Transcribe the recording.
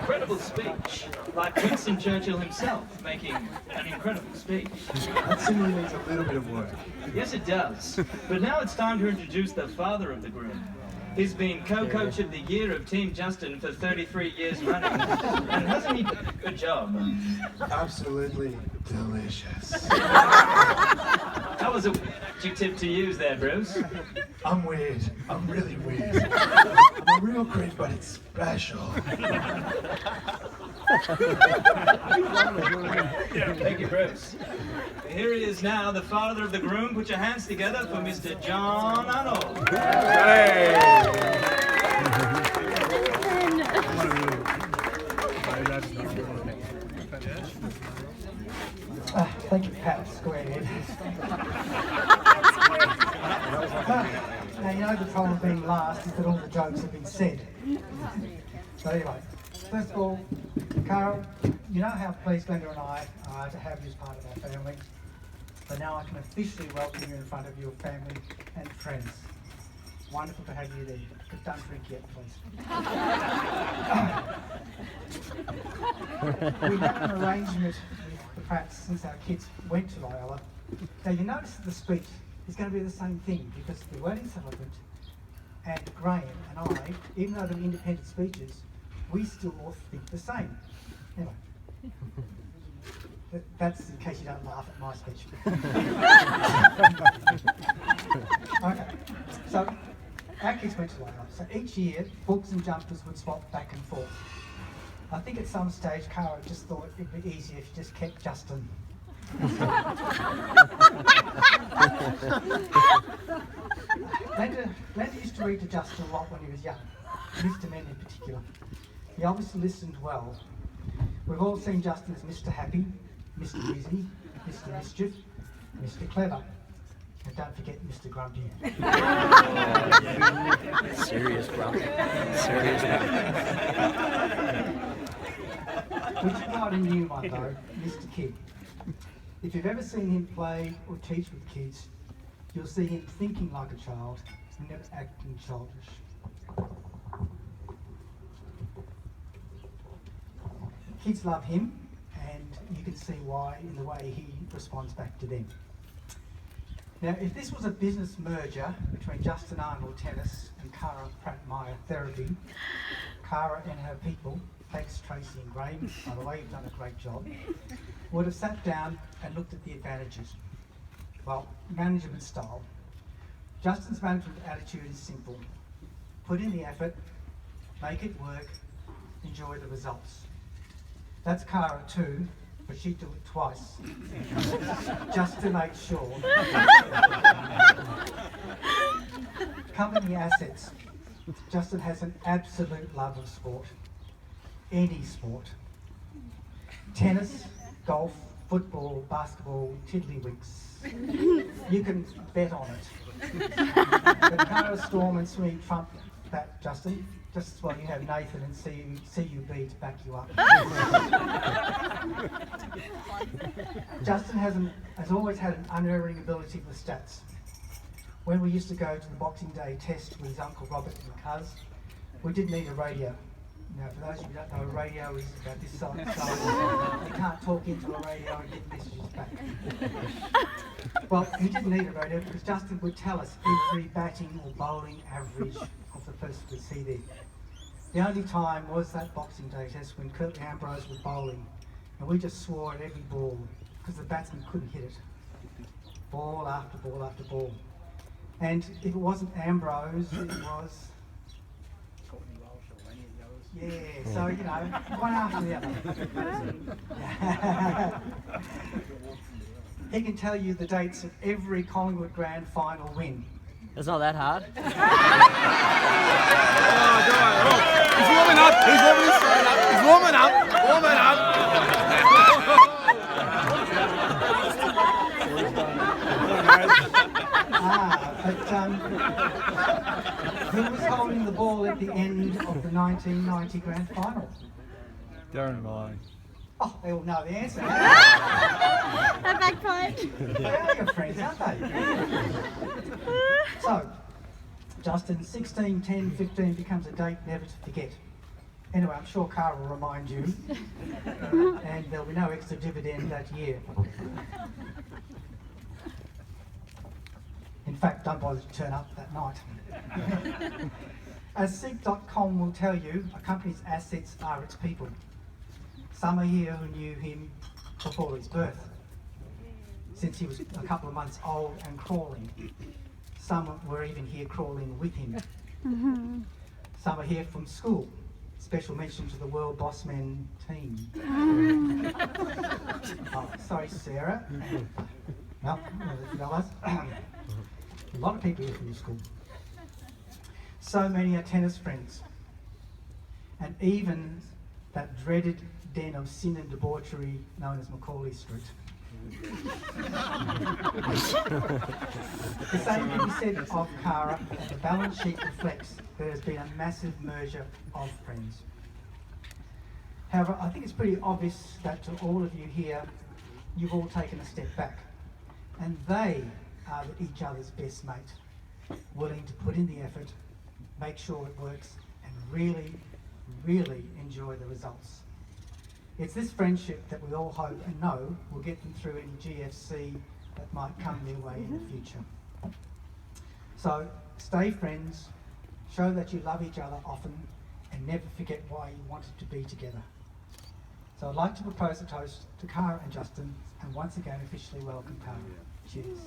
incredible speech, like Winston Churchill himself making an incredible speech. That simply needs a little bit of work. Yes, it does. But now it's time to introduce the father of the groom. He's been co-coach of the year of Team Justin for 33 years running. And hasn't he done a good job? Absolutely delicious. That was a weird adjective to use there, Bruce. I'm weird. I'm really weird. I'm a real creep, but it's special. Thank you, Bruce. Here he is now, the father of the groom. Put your hands together for Mr. John Arnold. Thank you, Pat Squared. Now, you know the problem being last is that all the jokes have been said. So anyway, first of all, Carl, you know how pleased Glenda and I are to have you as part of our family. But now I can officially welcome you in front of your family and friends. Wonderful to have you there. But don't drink yet, please. We have an arrangement with the Pratts since our kids went to Loyola. Now you notice that the speech is going to be the same thing because the wedding celebrant and Graham and I, even though they're independent speeches, we still all think the same. Anyway. That's in case you don't laugh at my speech. Okay, so our kids went to Loyola. So each year, books and jumpers would swap back and forth. I think at some stage, Cara just thought it'd be easier if you just kept Justin. Glenda used to read to Justin a lot when he was young, Mr. Men in particular. He obviously listened well. We've all seen Justin as Mr. Happy, Mr. Busy, Mr. Mischief, Mr. Clever, and don't forget Mr. Grumpy. Serious grumpy. Serious grumpy. Which is not a new one though, Mr. Kid. If you've ever seen him play or teach with kids, you'll see him thinking like a child and never acting childish. Kids love him, and you can see why in the way he responds back to them. Now, if this was a business merger between Justin Arnold Tennis and Cara Pratt-Meyer Therapy, Cara and her people, Lex, Tracy and Graham, by the way, you've done a great job, would have sat down and looked at the advantages. Well, management style. Justin's management attitude is simple. Put in the effort, make it work, enjoy the results. That's Cara too, but she'd do it twice, just to make sure. Company assets. Justin has an absolute love of sport. Any sport. Tennis, golf, football, basketball, tiddlywinks. You can bet on it. But Cara Storm and Sweet trump that, Justin. Just as well you have Nathan and CUB to back you up. Justin has always had an unerring ability for stats. When we used to go to the Boxing Day test with his Uncle Robert and Cuz, we did need a radio. Now, for those of you who don't know, a radio is about this size, so you can't talk into a radio and get messages back. Well, he didn't need a radio because Justin would tell us every batting or bowling average of the person we see there. The only time was that Boxing Day test when Curtly Ambrose was bowling, and we just swore at every ball because the batsman couldn't hit it. Ball after ball after ball. And if it wasn't Ambrose, it was... Yeah, so, you know, one after the other. He can tell you the dates of every Collingwood Grand Final win. It's not that hard. He's warming up. He's warming straight up. He's warming up. Warming up. Who was holding the ball at the end of the 1990 Grand Final? Darren and I. Oh, they all know the answer. A bagpipe. They are your friends, aren't they? So, Justin, 16, 10, 15 becomes a date never to forget. Anyway, I'm sure Cara will remind you, and there'll be no extra dividend that year. In fact, don't bother to turn up that night. As Seek.com will tell you, a company's assets are its people. Some are here who knew him before his birth, since he was a couple of months old and crawling. Some were even here crawling with him. Some are here from school. Special mention to the World Bossman team. Oh, sorry, Sarah. No, the fellas. A lot of people here from the school. So many are tennis friends. And even that dreaded den of sin and debauchery known as Macaulay Street. The same can be said of Cara, and the balance sheet reflects there has been a massive merger of friends. However, I think it's pretty obvious that to all of you here, you've all taken a step back, and they are each other's best mate, willing to put in the effort, make sure it works, and really, really enjoy the results. It's this friendship that we all hope and know will get them through any GFC that might come their way in the future. So stay friends, show that you love each other often, and never forget why you wanted to be together. So I'd like to propose a toast to Cara and Justin, and once again officially welcome Cara. Cheers.